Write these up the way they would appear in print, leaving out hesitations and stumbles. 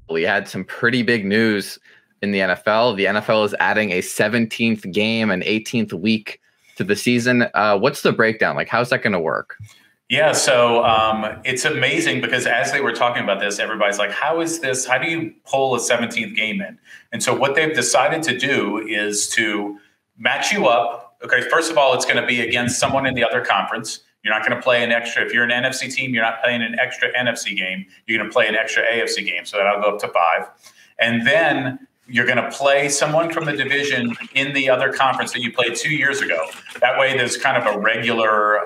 we had some pretty big news in the NFL. The NFL is adding a 17th game, an 18th week to the season. What's the breakdown? Like, how's that going to work? Yeah, so it's amazing because as they were talking about this, everybody's like, how is this? How do you pull a 17th game in? And so what they've decided to do is to match you up. Okay, first of all, it's going to be against someone in the other conference. You're not going to play an extra. If you're an NFC team, you're not playing an extra NFC game. You're going to play an extra AFC game. So that'll go up to 5. And then you're going to play someone from the division in the other conference that you played 2 years ago. That way there's kind of a regular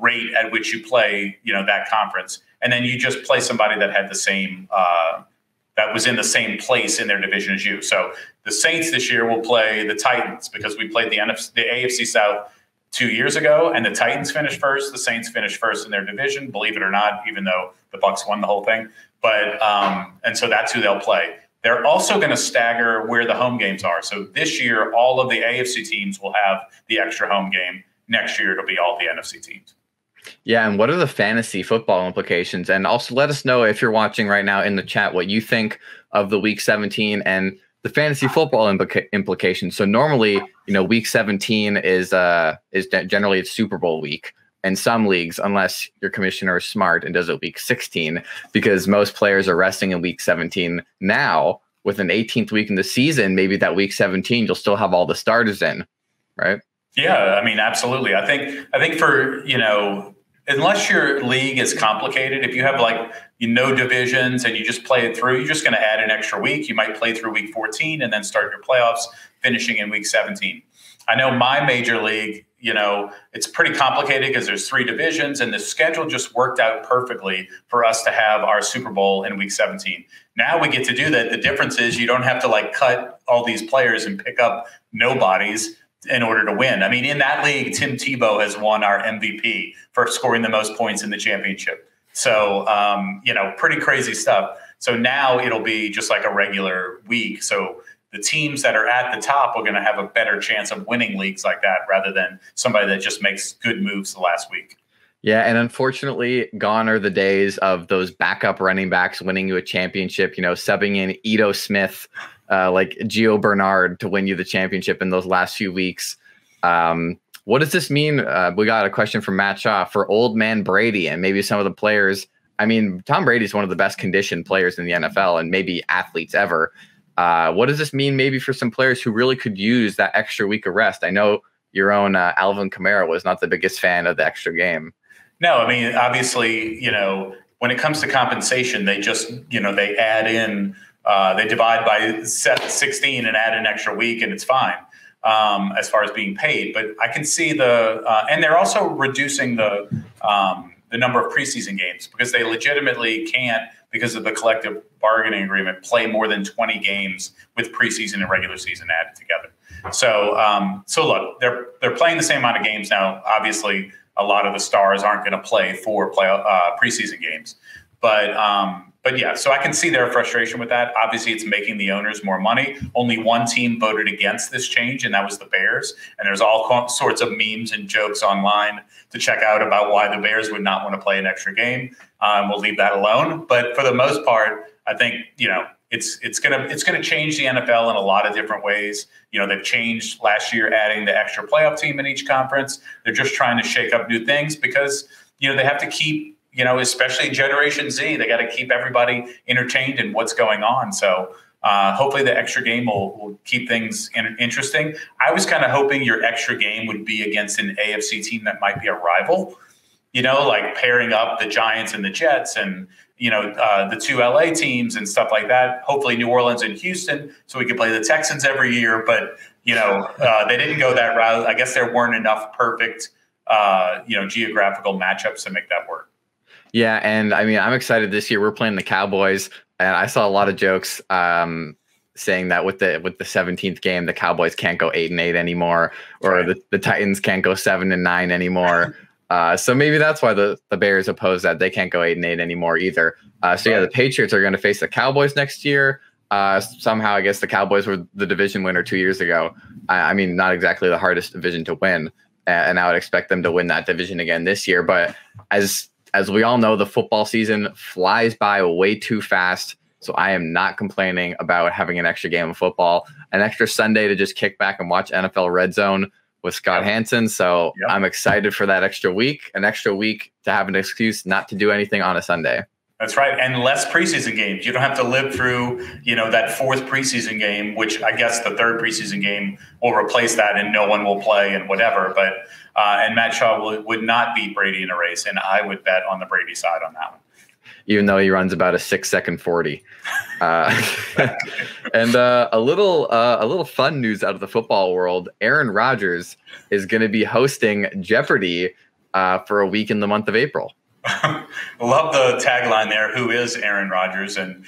rate at which you play, that conference. And then you just play somebody that had the same, that was in the same place in their division as you. So the Saints this year will play the Titans because we played the AFC South 2 years ago, and the Titans finished first. The Saints finished first in their division, believe it or not, even though the Bucs won the whole thing. But and so that's who they'll play. They're also going to stagger where the home games are. So this year, all of the AFC teams will have the extra home game. Next year, it'll be all the NFC teams. Yeah, and what are the fantasy football implications? And also let us know if you're watching right now in the chat what you think of the Week 17 and the fantasy football implications. So normally, Week 17 is generally it's Super Bowl week. In some leagues, unless your commissioner is smart and does it Week 16, because most players are resting in Week 17. Now, with an 18th week in the season, maybe that Week 17 you'll still have all the starters in, right? Yeah, I mean, absolutely. I think for, unless your league is complicated, if you have divisions and you just play it through, you're just going to add an extra week. You might play through Week 14 and then start your playoffs, finishing in Week 17. I know my major league, it's pretty complicated because there's 3 divisions and the schedule just worked out perfectly for us to have our Super Bowl in Week 17. Now we get to do that. The difference is you don't have to cut all these players and pick up nobodies in order to win. I mean, in that league, Tim Tebow has won our MVP for scoring the most points in the championship. So, pretty crazy stuff. So now it'll be just like a regular week. So the teams that are at the top are going to have a better chance of winning leagues like that rather than somebody that just makes good moves the last week. Yeah, and unfortunately, gone are the days of those backup running backs winning you a championship, subbing in Ito Smith, like Gio Bernard to win you the championship in those last few weeks. What does this mean? We got a question from Matt Shaw for old man Brady and maybe some of the players. I mean, Tom Brady is one of the best conditioned players in the NFL and maybe athletes ever. What does this mean maybe for some players who really could use that extra week of rest? I know your own Alvin Kamara was not the biggest fan of the extra game. No, I mean, obviously, when it comes to compensation, they just, they add in, they divide by 16 and add an extra week and it's fine as far as being paid. But I can see and they're also reducing the number of preseason games because they legitimately can't, because of the collective bargaining agreement, play more than 20 games with preseason and regular season added together. So look, they're playing the same amount of games now. Obviously, a lot of the stars aren't going to play preseason games, but yeah. So I can see their frustration with that. Obviously, it's making the owners more money. Only one team voted against this change, and that was the Bears. And there's all sorts of memes and jokes online to check out about why the Bears would not want to play an extra game. We'll leave that alone. But for the most part, I think it's gonna change the NFL in a lot of different ways. They've changed last year, adding the extra playoff team in each conference. They're just trying to shake up new things because they have to keep especially Generation Z, they got to keep everybody entertained in what's going on. So hopefully the extra game will keep things interesting. I was kind of hoping your extra game would be against an AFC team that might be a rival. Like pairing up the Giants and the Jets and, the 2 LA teams and stuff like that. Hopefully New Orleans and Houston, so we could play the Texans every year. But, they didn't go that route. I guess there weren't enough perfect, geographical matchups to make that work. Yeah, and I mean, I'm excited this year. We're playing the Cowboys, and I saw a lot of jokes saying that with the 17th game, the Cowboys can't go 8-8 anymore, or the Titans can't go 7-9 anymore. So maybe that's why the Bears oppose that. They can't go 8-8 anymore either. So yeah, the Patriots are going to face the Cowboys next year. Somehow, I guess the Cowboys were the division winner 2 years ago. I mean, not exactly the hardest division to win, and I would expect them to win that division again this year. But as as we all know, the football season flies by way too fast. So I am not complaining about having an extra game of football, an extra Sunday to just kick back and watch NFL Red Zone with Scott Hanson. So I'm excited for that extra week, an extra week to have an excuse not to do anything on a Sunday. That's right. And less preseason games. You don't have to live through, that fourth preseason game, which I guess the third preseason game will replace that and no one will play and whatever. But and Matt Shaw would not beat Brady in a race. And I would bet on the Brady side on that one. Even though he runs about a 6-second 40. And a little fun news out of the football world. Aaron Rodgers is going to be hosting Jeopardy for a week in the month of April. Love the tagline there. Who is Aaron Rodgers? And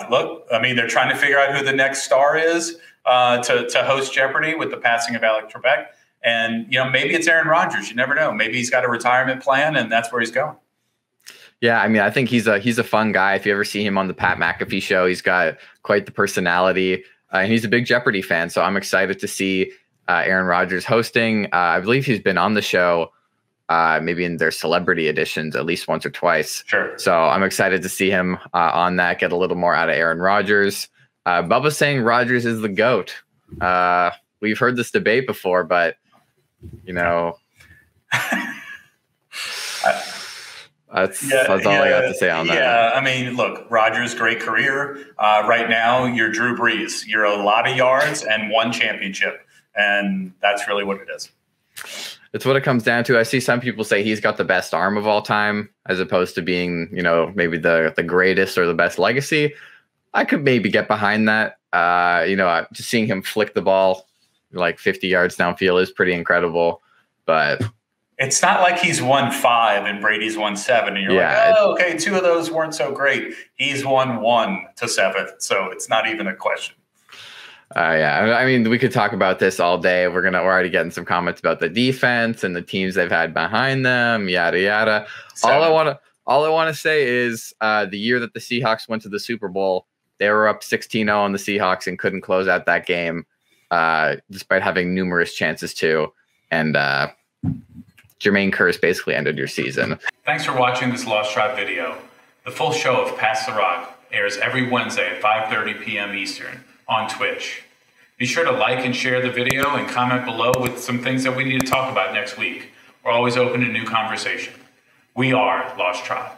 look, I mean, they're trying to figure out who the next star is to host Jeopardy with the passing of Alex Trebek. And, maybe it's Aaron Rodgers. You never know. Maybe he's got a retirement plan and that's where he's going. Yeah, I mean, I think he's a fun guy. If you ever see him on the Pat McAfee show, he's got quite the personality. And he's a big Jeopardy fan. So I'm excited to see Aaron Rodgers hosting. I believe he's been on the show maybe in their celebrity editions at least once or twice. Sure. So I'm excited to see him on that, get a little more out of Aaron Rodgers. Bubba's saying Rodgers is the GOAT. We've heard this debate before, but, That's all I got to say on that. Yeah, I mean, look, Rodgers, great career. Right now, you're Drew Brees. You're a lot of yards and one championship, and that's really what it is. It's what it comes down to. I see some people say he's got the best arm of all time, as opposed to being, maybe the greatest or the best legacy. I could maybe get behind that. Just seeing him flick the ball like 50 yards downfield is pretty incredible, but. It's not like he's won 5 and Brady's won 7. And you're like, okay, 2 of those weren't so great. He's won 1 to 7th. So it's not even a question. I mean, we could talk about this all day. We're already getting some comments about the defense and the teams they've had behind them, yada, yada. 7. All I want to say is the year that the Seahawks went to the Super Bowl, they were up 16-0 on the Seahawks and couldn't close out that game despite having numerous chances to. And, Jermaine Kearse basically ended your season. Thanks for watching this Lost Tribe video. The full show of Pass the Rock airs every Wednesday at 5:30 p.m. Eastern on Twitch. Be sure to like and share the video and comment below with some things that we need to talk about next week. We're always open to new conversation. We are Lost Tribe.